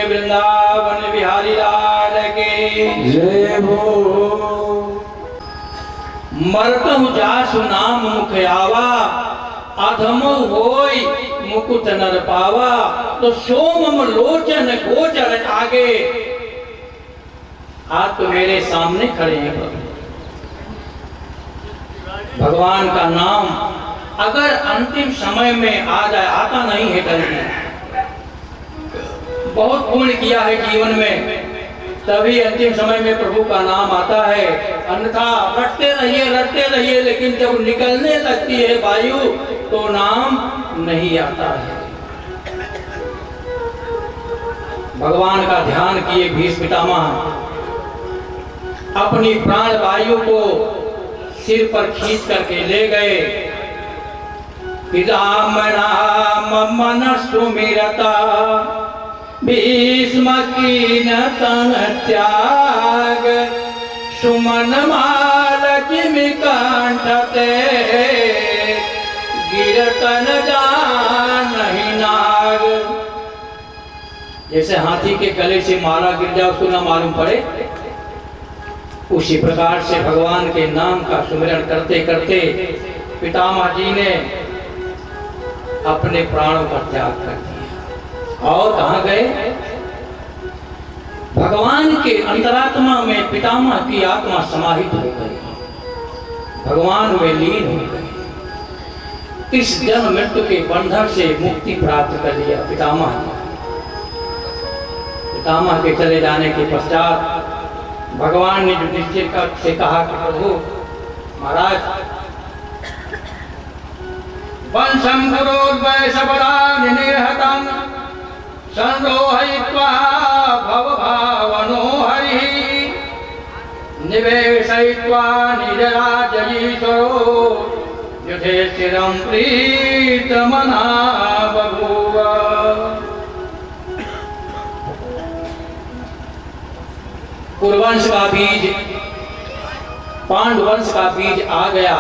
वृंदावन बिहारी लाल के जय हो। मरतहु जासु नाम मुख आवा, अधमो होय मुकुट नर पावा। तो सोमम लोचन गोचर आगे, आज तो मेरे सामने खड़े हैं। भगवान का नाम अगर अंतिम समय में आ जाए, आता नहीं है जल्दी, बहुत पुण्य किया है जीवन में, तभी अंतिम समय में प्रभु का नाम आता है। अन्यथा रटते रहिए, लेकिन जब निकलने लगती है वायु तो नाम नहीं आता है। भगवान का ध्यान किए भीष्म पितामह अपनी प्राण वायु को सिर पर खींच करके ले गए। राम नाम मन सुमिरता, भीष्म कीन तन त्याग। सुमन माल जिमि कंठते, गिरतन जानहि नाग। जैसे हाथी के गले से माला गिर जाए उसको ना मालूम पड़े, उसी प्रकार से भगवान के नाम का सुमिरन करते करते पितामह जी ने अपने प्राणों का त्याग कर दिया। और कहाँ गए? भगवान के अंतरात्मा में पितामह की आत्मा समाहित हो गई, भगवान में लीन हो गई। इस जन्म मृत्यु के बंधन से मुक्ति प्राप्त कर लिया पितामह ने। पितामह के चले जाने के पश्चात भगवान ने युधिष्ठिर से कहा कि प्रभु महाराज, वंशं गुरोर्वैशबलानिर्हतं संरोहयित्वा भवभावनो हरिः, निवेशयित्वा निजराजयीश्वरो युधिष्ठिरं प्रीतमना बभूव। कुरुवंश का बीज, पांडुवंश का बीज आ गया।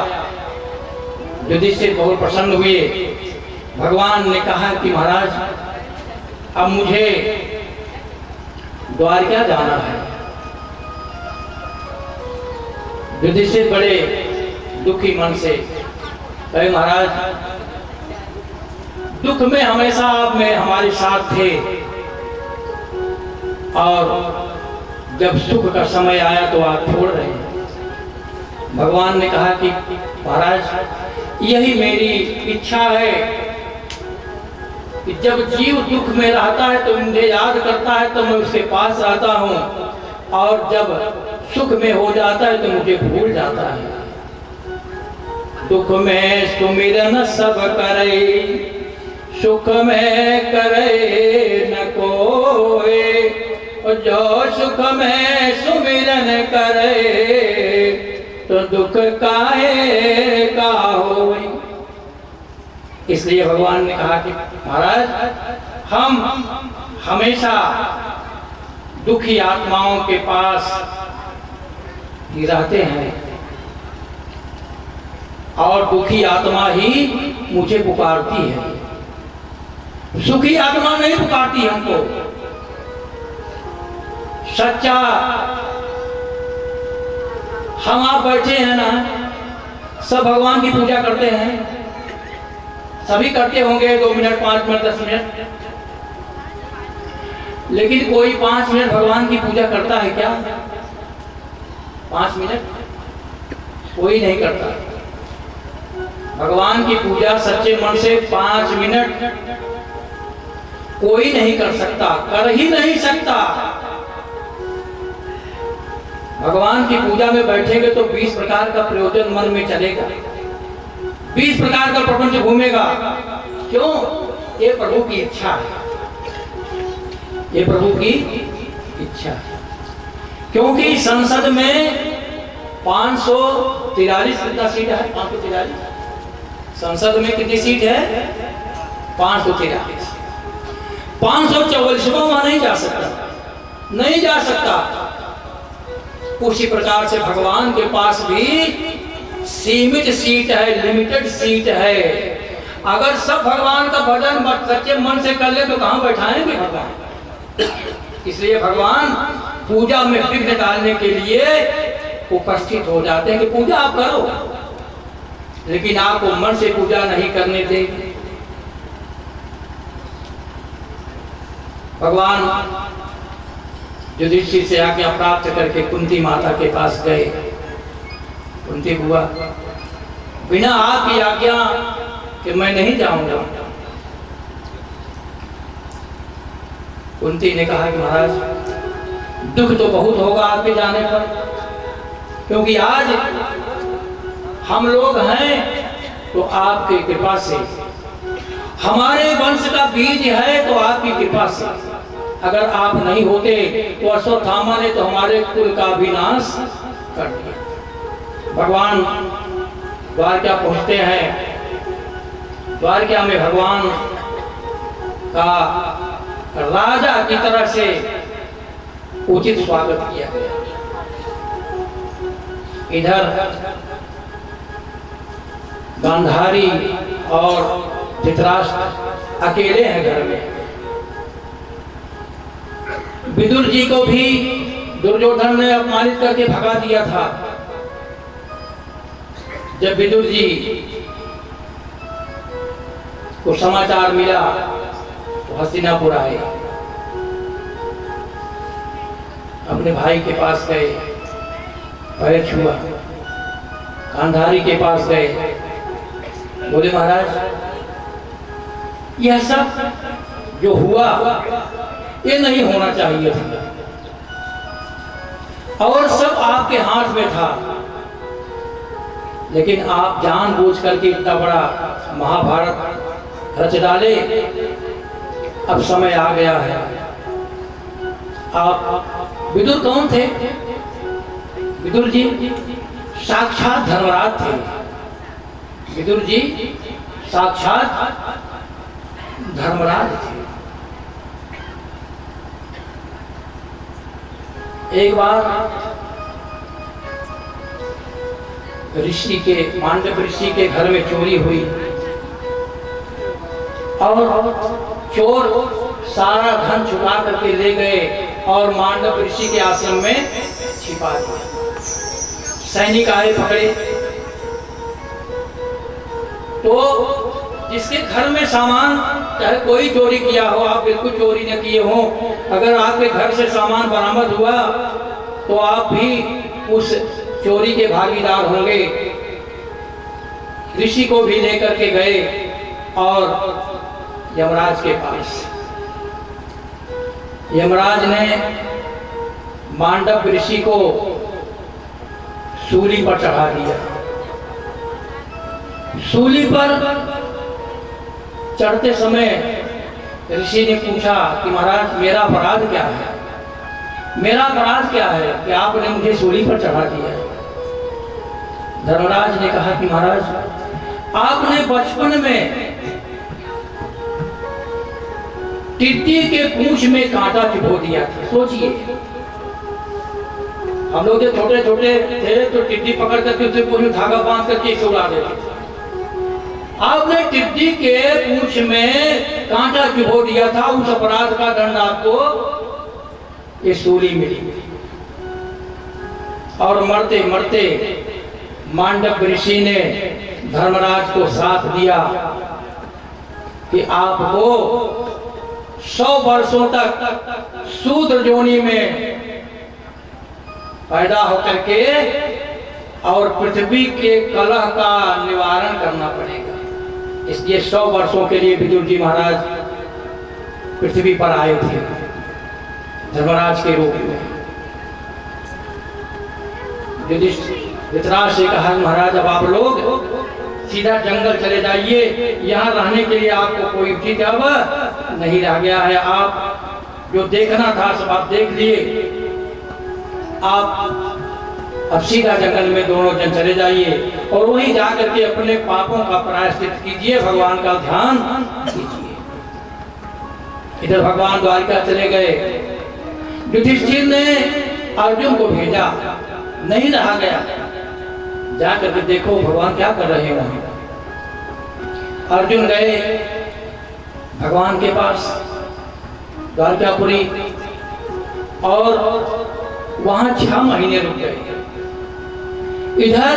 युधिष्ठिर बहुत प्रसन्न हुए। भगवान ने कहा कि महाराज अब मुझे द्वारका जाना है। युधिष्ठिर बड़े दुखी मन से कहे महाराज, दुख में हमेशा आप में हमारे साथ थे, और जब सुख का समय आया तो आप छोड़ रहे हैं। भगवान ने कहा कि महाराज यही मेरी इच्छा है कि जब जीव दुख में रहता है तो मुझे याद करता है तो मैं उसके पास रहता हूँ, और जब सुख में हो जाता है तो मुझे भूल जाता है। दुख में सुमिरन सब करे, सुख में करे न कोई। जो सुख में सुमिरन न करे तो दुख काहे का होई। इसलिए भगवान ने कहा कि महाराज हम हमेशा दुखी आत्माओं के पास ही रहते हैं और दुखी आत्मा ही मुझे पुकारती है, सुखी आत्मा नहीं पुकारती हमको। सच्चा हम आप बैठे हैं ना, सब भगवान की पूजा करते हैं, सभी करते होंगे 2 मिनट 5 मिनट 10 मिनट, लेकिन कोई 5 मिनट भगवान की पूजा करता है क्या? 5 मिनट कोई नहीं करता। भगवान की पूजा सच्चे मन से 5 मिनट कोई नहीं कर सकता, कर ही नहीं सकता। भगवान की पूजा में बैठेंगे तो 20 प्रकार का प्रयोजन मन में चलेगा, 20 प्रकार का प्रपंच घूमेगा। क्यों? ये प्रभु की इच्छा है, ये प्रभु की इच्छा है। क्योंकि संसद में 543 कितना सीट है? 543। संसद में कितनी सीट है? 543। 544वां वहां नहीं जा सकता, नहीं जा सकता। उसी प्रकार से भगवान के पास भी सीमित सीट है, लिमिटेड सीट है। अगर सब भगवान का भजन सच्चे मन से कर ले तो कहां बैठाएंगे भगवान? इसलिए भगवान पूजा में विघ्न डालने के लिए उपस्थित हो जाते हैं कि पूजा आप करो, लेकिन आपको मन से पूजा नहीं करने देंगे। भगवान युधिष्ठिर से आज्ञा प्राप्त करके कुंती माता के पास गए। कुंती बुआ, बिना आपकी आज्ञा कि मैं नहीं जाऊंगा। कुंती ने कहा कि महाराज दुख तो बहुत होगा आपके जाने पर, क्योंकि आज हम लोग हैं तो आपकी कृपा से, हमारे वंश का बीज है तो आपकी कृपा से। अगर आप नहीं होते तो अश्वत्थामा ने तो हमारे कुल का विनाश कर दिया। भगवान द्वारका पहुंचते हैं। द्वारका में भगवान का राजा की तरह से उचित स्वागत किया गया। इधर गांधारी और धृतराष्ट्र अकेले हैं घर में। विदुर जी को भी दुर्योधन ने अपमानित करके भगा दिया था। जब विदुर जी को समाचार मिला तो हस्तिनापुर आए, अपने भाई के पास गए, पैर छुआ, गांधारी के पास गए, बोले महाराज यह सब जो हुआ ये नहीं होना चाहिए था, और सब आपके हाथ में था, लेकिन आप जानबूझ करके इतना बड़ा महाभारत रच डाले। अब समय आ गया है। आप विदुर कौन थे? विदुर जी साक्षात धर्मराज थे। विदुर जी साक्षात धर्मराज थे। एक बार ऋषि के, मांडव ऋषि के घर में चोरी हुई और चोर सारा धन चुरा करके ले गए और मांडव ऋषि के आश्रम में छिपा दिया। सैनिक आए, पकड़े, तो जिसके घर में सामान, चाहे कोई चोरी किया हो, आप बिल्कुल चोरी न किए हो, अगर आपके घर से सामान बरामद हुआ तो आप भी उस चोरी के भागीदार होंगे। ऋषि को भी लेकर के गए और यमराज के पास। यमराज ने मांडव ऋषि को सूली पर चढ़ा दिया। सूली पर चढ़ते समय ऋषि ने पूछा कि महाराज मेरा अपराध क्या है? मेरा अपराध क्या है कि आपने मुझे सूली पर चढ़ा दिया? धर्मराज ने कहा कि महाराज आपने बचपन में टिड्डी के पूंछ में कांटा चुभो दिया था। सोचिए, हम लोग जब छोटे छोटे थे तो टिड्डी पकड़ करके उससे पूंछ में धागा बांध करके इसे उड़ा देते थे। आपने टिड्डी के पूंछ में कांटा चुभो दिया था, उस अपराध का दंड आपको ये सूली मिली। और मरते मरते मांडव ऋषि ने धर्मराज को साथ दिया कि आपको 100 वर्षों तक शूद्र योनि में पैदा होकर के और पृथ्वी के कलह का निवारण करना पड़ेगा। इसलिए 100 वर्षों के लिए विदुर जी महाराज पृथ्वी पर आए थे धर्मराज के रूप में। धृतराष्ट्र से कहा महाराज अब आप लोग सीधा जंगल चले जाइए, यहाँ रहने के लिए आपको कोई उचित अब नहीं रह गया है। आप जो देखना था सब आप देख लिए, आप अब सीधा जंगल में दोनों जन चले जाइए और वहीं जाकर के अपने पापों का प्रायश्चित कीजिए, भगवान का ध्यान कीजिए। इधर भगवान द्वारिका चले गए। युधिष्ठिर ने अर्जुन को भेजा, नहीं रहा गया, जाकर के देखो भगवान क्या कर रहे हैं। अर्जुन गए भगवान के पास द्वारकापुरी और वहां 6 महीने रुक गए। इधर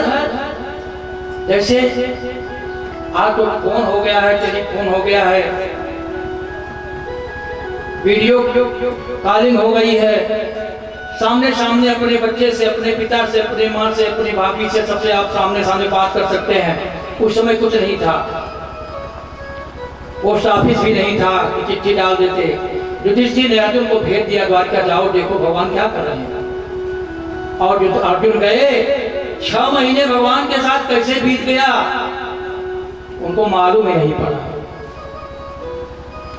जैसे आज तो फोन हो गया है, टेलीफोन हो गया है, वीडियो कॉलिंग हो गई है, सामने सामने अपने बच्चे से, अपने पिता से, अपने माँ से, अपनी भाभी से, सबसे आप सामने सामने बात कर सकते हैं। उस समय कुछ नहीं था, पोस्ट ऑफिस भी नहीं था कि चिट्ठी डाल देते। युधिष्ठिर ने अर्जुन को भेज दिया द्वारका, जाओ देखो भगवान क्या कर रहे हैं। और जो अर्जुन गए, 6 महीने भगवान के साथ कैसे बीत गया उनको मालूम ही नहीं पड़ा।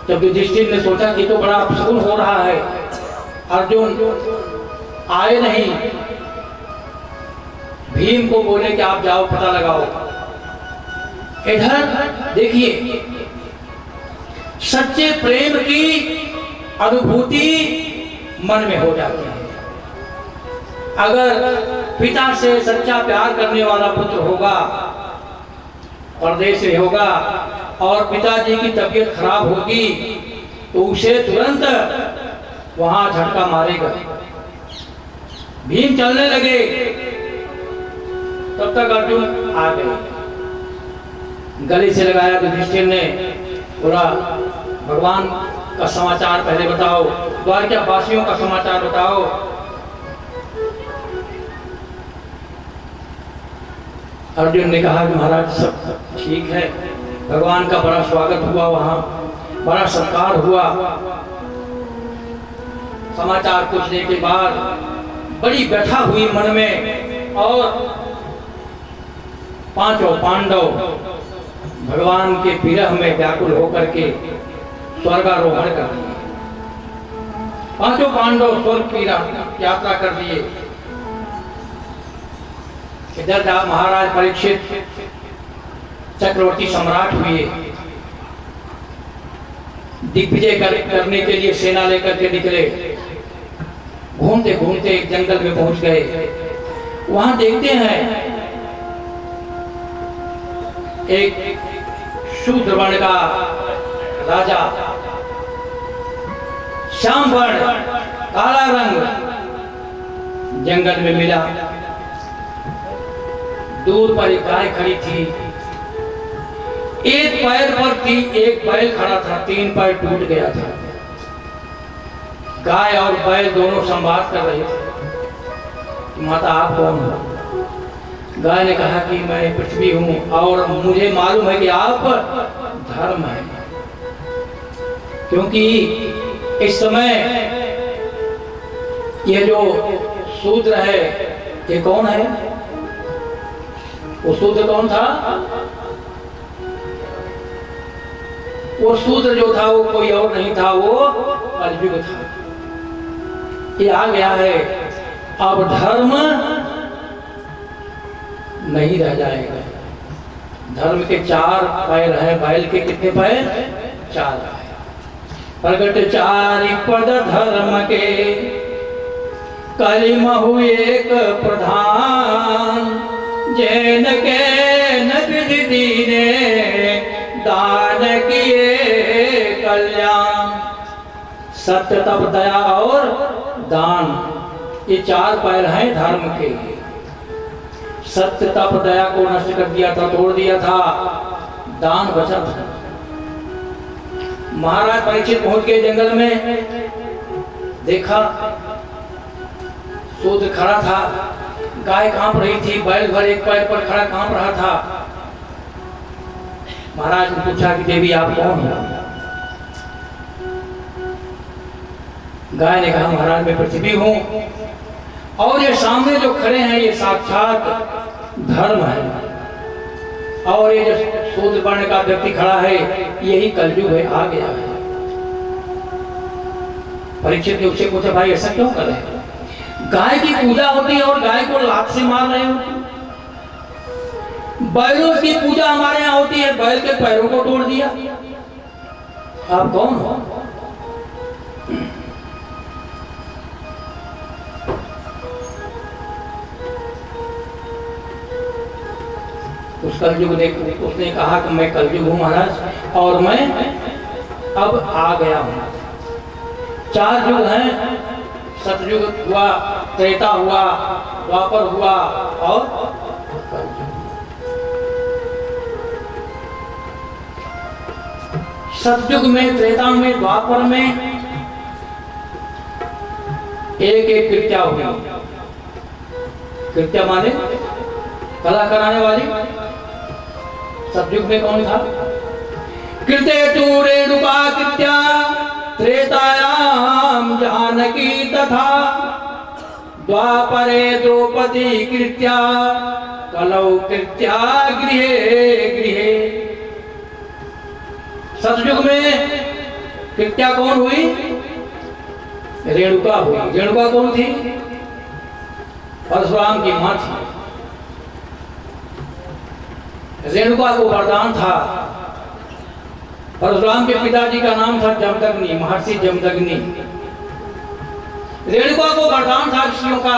जब युधिष्ठिर ने सोचा कि तो बड़ा अपशकुन हो रहा है, अर्जुन आए नहीं, भीम को बोले कि आप जाओ पता लगाओ। इधर देखिए सच्चे प्रेम की अनुभूति मन में हो जाती है। अगर पिता से सच्चा प्यार करने वाला पुत्र होगा, परदेश में होगा और पिताजी की तबीयत खराब होगी तो उसे तुरंत वहां झटका मारेगा। भीम चलने लगे, तब तक अर्जुन आ गए। गले से लगाया युधिष्ठिर ने, बोला भगवान का समाचार पहले बताओ, द्वारका वासियों का समाचार बताओ। अर्जुन ने कहा कि महाराज सब ठीक है, भगवान का बड़ा स्वागत हुआ, वहां बड़ा सत्कार हुआ। समाचार पूछने के बाद बड़ी व्यथा हुई मन में और 5 पांडव भगवान के विरह में व्याकुल होकर के स्वर्गारोहण कर दिए। 5 पांडव स्वर्ग की यात्रा कर दिए। इधर महाराज परीक्षित चक्रवर्ती सम्राट हुए, दिग्विजय करने के लिए सेना लेकर के निकले। घूमते घूमते एक जंगल में पहुंच गए। वहां देखते हैं एक शूद्र वर्ण का राजा, श्याम वर्ण, काला रंग, जंगल में मिला। दूर पर एक गाय खड़ी थी, एक पैर पर थी, एक बैल खड़ा था, 3 पैर टूट गया था। गाय और बैल दोनों संवाद कर रहे थे। माता आप कौन हो? गाय ने कहा कि मैं पृथ्वी हूं और मुझे मालूम है कि आप धर्म हैं, क्योंकि इस समय ये जो शूद्र है ये कौन है? वो शूद्र कौन था? वो शूद्र जो था वो कोई और नहीं था, वो कलयुग था। ये आ गया है, अब धर्म नहीं रह जाएगा। धर्म के 4 पैर हैं, बैल के कितने पैर? 4 पैर। प्रगट 4 पद धर्म के, कलिमहु एक प्रधान। जैन के नगद दीने, दान किए कल्याण। सत्य तप दया और दान, ये 4 पैर हैं धर्म के। सत्य तप दया को नष्ट कर दिया था, तोड़ दिया था, दान बचा था। महाराज परीक्षित पहुंच गए जंगल में, देखा शूद्र खड़ा था, गाय कांप रही थी, बैल भर एक पैर पर खड़ा कांप रहा था। महाराज ने पूछा कि देवी आप कौन हो? गाय ने कहा महाराज मैं पृथ्वी हूं, और ये सामने जो खड़े हैं ये साक्षात धर्म है, और ये जो शूद्र वर्ण का व्यक्ति खड़ा है यही कलयुग है, आ गया है। परीक्षित ने उससे पूछा भाई ऐसा क्यों कर रहे हैं? गाय की पूजा होती है और गाय को लात से मार रहे हो। बैलों की पूजा हमारे यहाँ होती है, बैल के पैरों को तोड़ दिया। आप कौन हो? उस कलयुग ने उसने कहा कि मैं कलयुग हूं महाराज, और मैं अब आ गया हूं। 4 युग हैं, सतयुग हुआ, त्रेता हुआ, द्वापर हुआ और कलयुग। सतयुग में, त्रेता में, द्वापर में एक कृत्या हुई। कृत्या माने कला कराने वाली। सतयुग में कौन था? कृत्य तू रेणुका कृत्या, त्रेतायाम जानकी तथा, द्वापरे द्रौपदी कृत्या, कलौ कृत्या गृहे गृहे। सतयुग में कृत्या कौन हुई? रेणुका हुई। रेणुका कौन थी? परशुराम की मां थी। रेणुका को वरदान था। परशुराम के पिताजी का नाम था जमदग्नि, महर्षि जमदग्नि। रेणुका को वरदान था ऋषियों का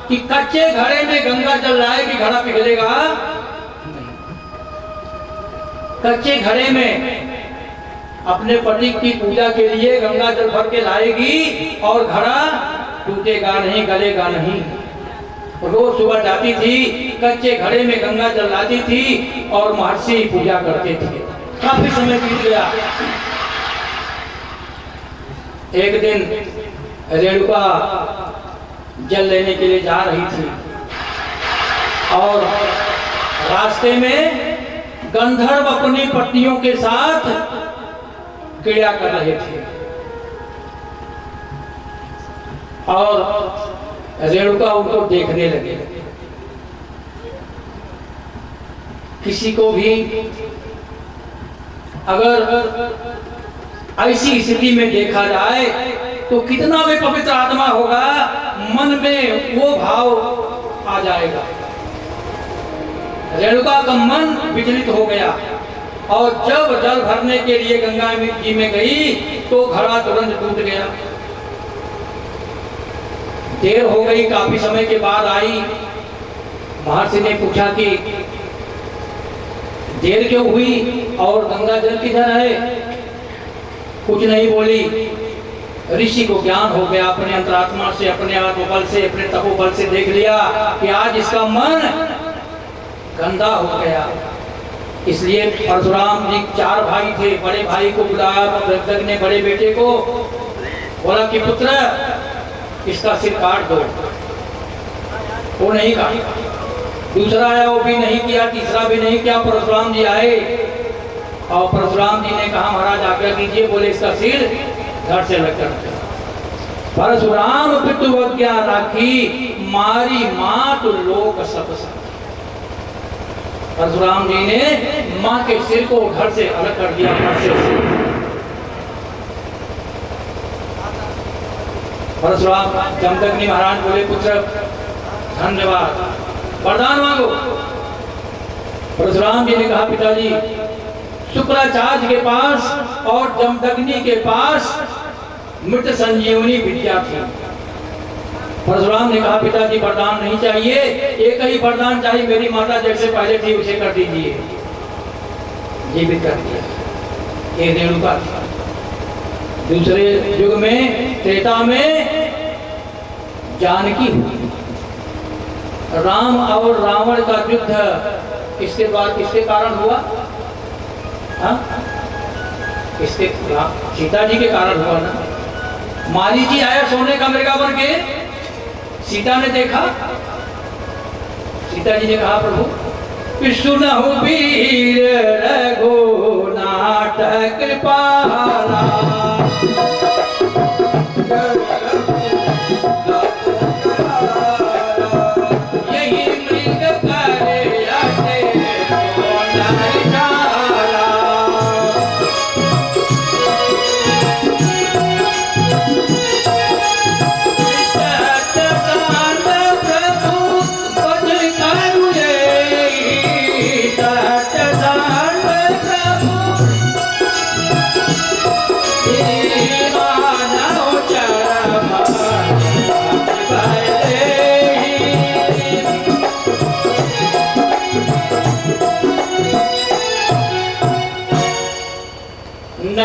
कि कच्चे घड़े में गंगा जल लाएगी, घड़ा पिघलेगा। कच्चे घड़े में अपने पति की पूजा के लिए गंगा जल भर के लाएगी और घड़ा टूटेगा नहीं, गलेगा नहीं। रोज सुबह जाती थी, कच्चे घड़े में गंगा जल लाती थी और महर्षि पूजा करते थे। काफी समय बीत गया। एक दिन रेणुका जल लेने के लिए जा रही थी और रास्ते में गंधर्व अपनी पत्नियों के साथ क्रीड़ा कर रहे थे और रेणुका उनको देखने लगे। किसी को भी अगर ऐसी स्थिति में देखा जाए तो कितना भी पवित्र आत्मा होगा, मन में वो भाव आ जाएगा। रेणुका का मन विचलित हो गया और जब जल भरने के लिए गंगा जी में गई तो घड़ा तुरंत टूट गया। देर हो गई, काफी समय के बाद आई। महर्षि ने पूछा कि देर क्यों हुई और गंगा जल किधर है? कुछ नहीं बोली। ऋषि को ज्ञान हो गया, अपने अंतरात्मा से, अपने आत्मबल से, अपने तपोबल से देख लिया कि आज इसका मन गंदा हो गया। इसलिए परशुराम जी 4 भाई थे। बड़े भाई को बुलाया तो जमदग्नि ने बड़े बेटे को बोला कि पुत्र इसका सिर काट दो। वो नहीं काटा। दूसरा आया, वो भी नहीं किया। तीसरा भी नहीं किया। परशुराम जी आए और परशुराम जी ने कहा महाराज आज्ञा कीजिए। बोले इसका सिर धड़ से लगकर। परशुराम पितृज्ञा राखी, मारी मात लोक सब सब। परशुराम जी ने मां के सिर को धड़ से अलग कर दिया। धड़ से परशुराम जमदग्नि महाराज बोले पुत्र धन्यवाद, वरदान मांगो। परशुराम जी ने कहा पिताजी शुक्राचार्य के पास और जमदग्नि के पास मृत संजीवनी विद्या थी। परशुराम ने कहा पिताजी वरदान नहीं चाहिए, एक ही वरदान चाहिए, मेरी माता जैसे पहले थी उसे कर दीजिए। जीवित कर दिया। ये रेणुका था। दूसरे युग में त्रेता में जानकी हुई। राम और रावण का युद्ध किसके बाद किसके कारण हुआ? इसके सीता जी के कारण हुआ ना। मारीची आया सोने का मृगा बन के, सीता ने देखा, सीता जी ने कहा प्रभु सुनहु वीर रघुनाथ कृपाला, यही मृग करे आते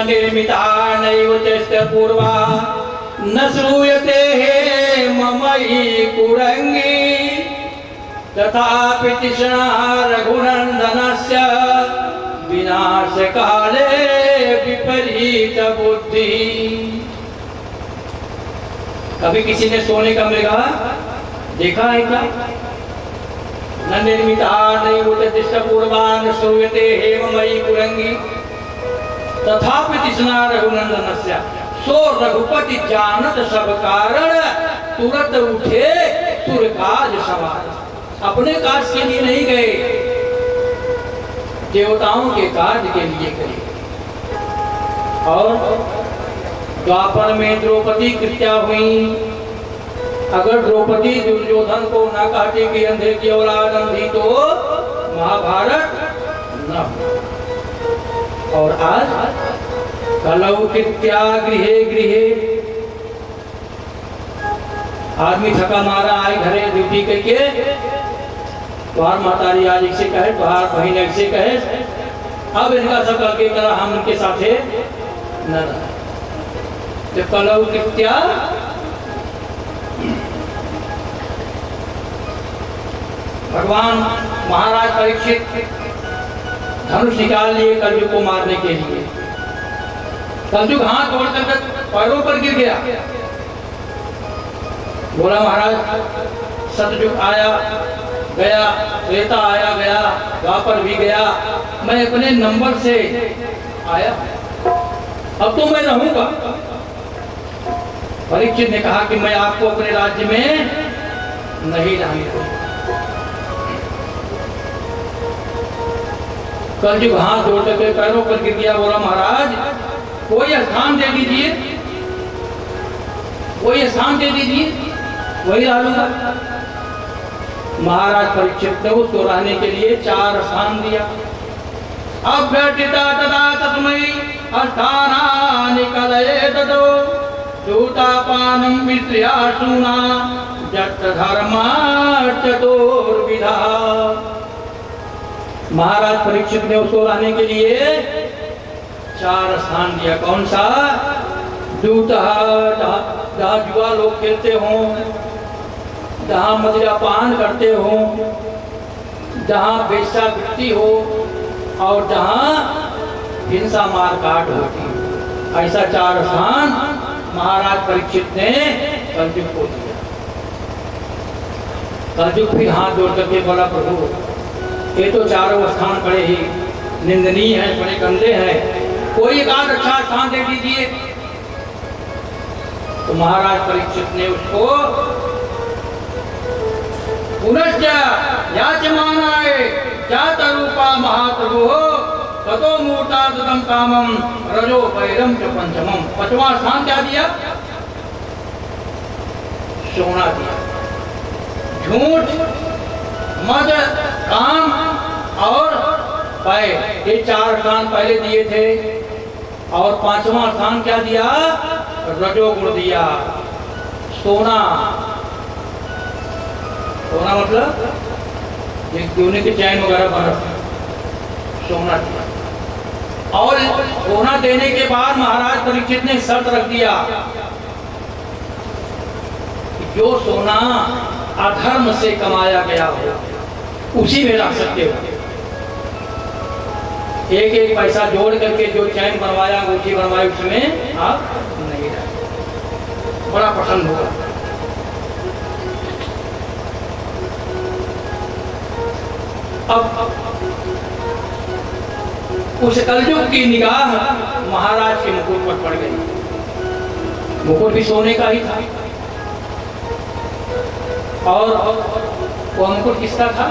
निर्मिता नैव चेष्ट पूर्वा न श्रूयते हे ममयि कुरंगी, तथापि तृष्णा रघुनंदनस्य विनाश काले विपरीत बुद्धि। कभी किसी ने सोने का मृगा देखा है क्या? न निर्मिता नैव चेष्ट पूर्वा न श्रूयते हे ममयि कुरंगी, तथापि तृष्णा रघुनंदनस्य। सो रघुपति जानत सब कारण, तुरंत उठे सुर काज सवार। अपने काज के लिए नहीं गए, देवताओं के काज के लिए गए। और द्वापर में द्रौपदी कृत्या हुई। अगर द्रौपदी दुर्योधन को न कहती कि अंधे की औलाद अंधी, तो महाभारत न हो। और आज कलौ कृत्या गृहे गृहे, आदमी थका मारा आए घरे ड्यूटी करके, तुहार मातारी आज इसे कहे, तुहार बहन ऐसे कहे, अब इनका सब करके तरह हम उनके साथे न रहे। कलौ कृत्या भगवान महाराज परीक्षित धनुष निकाल लिए कलयुग को मारने के लिए। कलयुग हाथ जोड़कर पैरों पर गिर गया, बोला महाराज सतयुग आया गया, त्रेता आया गया, द्वापर भी गया, मैं अपने नंबर से आया, अब तो मैं रहूंगा। परीक्षित ने कहा कि मैं आपको अपने राज्य में नहीं रहूंगा। कलयुग हाथ जोड़ करके पैरों पर गिर गया, बोला महाराज कोई स्थान दे दीजिए, कोई स्थान दे दीजिए, वही रह लूंगा। महाराज परीक्षित ने उसको रहने के लिए 4 स्थान दिया। अभ्यर्थिता तदा तस्मै स्थानानि कलयेत दो, दूतापानं विश्रियाशूना जट्ट धर्मा चतुर्विधा। महाराज परीक्षित ने उसको रहने के लिए 4 स्थान दिया। कौन सा? दूता, जहाँ जुआ लोग खेलते हों, जहाँ मदिरापान करते हों, जहाँ वेश्यावृत्ति हो और जहाँ हिंसा मारकाट होती, ऐसा 4 स्थान महाराज परीक्षित ने कलयुग को दिया। कलयुग फिर हाथ जोड़ करके बोला प्रभु ये तो 4 स्थान बड़े ही निंदनीय हैं, बड़े गंदे हैं, कोई एक आध अच्छा स्थान दे दीजिए। तो महाराज परीक्षित ने उसको पुनश्च याचमानाय जात रूपा महाप्रभु ततो मूर्ता ददम कामम रजो वैरम च पंचमम, 5वां स्थान क्या दिया? सोना दिया। झूठ, मद, काम और पैर, ये 4 स्थान पहले दिए थे। और 5वां स्थान क्या दिया? रजोगुण दिया। सोना, सोना मतलब ये सोने के चैन वगैरह बना, सोना दिया। और सोना देने के बाद महाराज परीक्षित ने शर्त रख दिया कि जो सोना अधर्म से कमाया गया हो उसी में रख सकते हो। एक एक पैसा जोड़ करके जो चैन बनवाया, अंगूठी बनवाई, उसमें आप नहीं रख। बड़ा पसंद होगा। अब उस कलयुग की निगाह महाराज के मुकुट पर पड़ गई। मुकुट भी सोने का ही था। और वह मुकुट किसका था?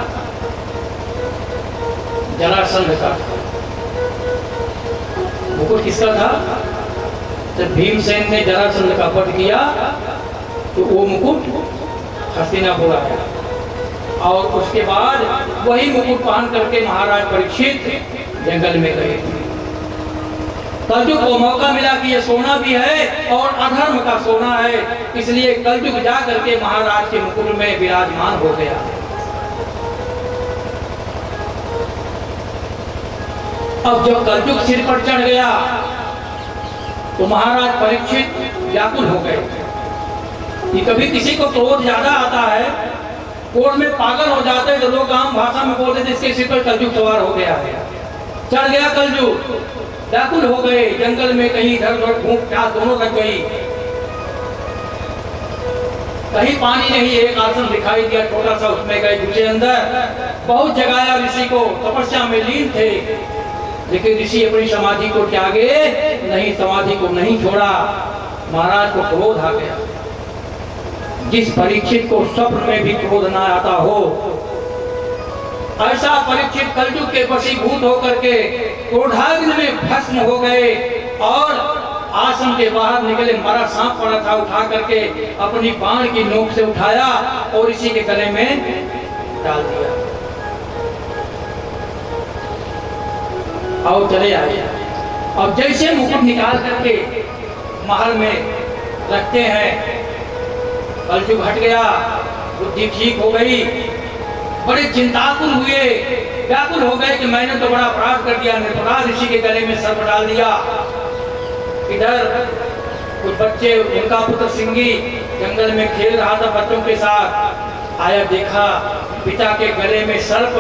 जरासंध का। मुकुट किसका था? जब भीमसेन ने जरासंध का वध किया तो वो मुकुट हस्तिनापुर आया। और उसके बाद वही मुकुट पहन करके महाराज परीक्षित जंगल में गए। कलयुग को मौका मिला कि ये सोना भी है और अधर्म का सोना है, इसलिए कलयुग जा करके महाराज के मुकुट में विराजमान हो गया। अब जब कलयुग सिर पर चढ़ गया तो महाराज परीक्षित व्याकुल हो गए कि कभी किसी को क्रोध ज्यादा आता है, क्रोध में पागल हो जाते हैं, तो लोग आम भाषा में बोलते थे इसके सिर पर कलयुग सवार हो गया है, चढ़ गया कलयुग। व्याकुल हो गए, जंगल में कहीं इधर उधर घूम प्यास दोनों लग गई। कहीं पानी नहीं, एक आसन दिखाई दिया छोटा सा, उसमें गए, घुसे अंदर। बहुत जगाया ऋषि को, तपस्या में लीन थे, लेकिन ऋषि अपनी समाधि को त्यागे नहीं, समाधि को नहीं छोड़ा। महाराज को क्रोध आ गया। जिस परीक्षित को स्वप्न में भी क्रोध ना आता हो, ऐसा परीक्षित कलयुग के वशीभूत होकर के क्रोधाग्नि में भस्म हो गए और आश्रम के बाहर निकले। मरा सांप पड़ा था, उठा करके अपनी बाण की नोक से उठाया और इसी के गले में डाल दिया और चले आए। और जैसे मुकुट निकाल करके महल में रखते हैं, कलयुग हट गया, बुद्धि ठीक हो गई। बड़े चिंताकुल हुए, व्याकुल हो गए कि मैंने तो बड़ा अपराध कर दिया, निर्पराध ऋषि के गले में सर्प डाल दिया। इधर कुछ बच्चे, उनका पुत्र सिंगी जंगल में खेल रहा था बच्चों के साथ, आया, देखा पिता के गले में सर्प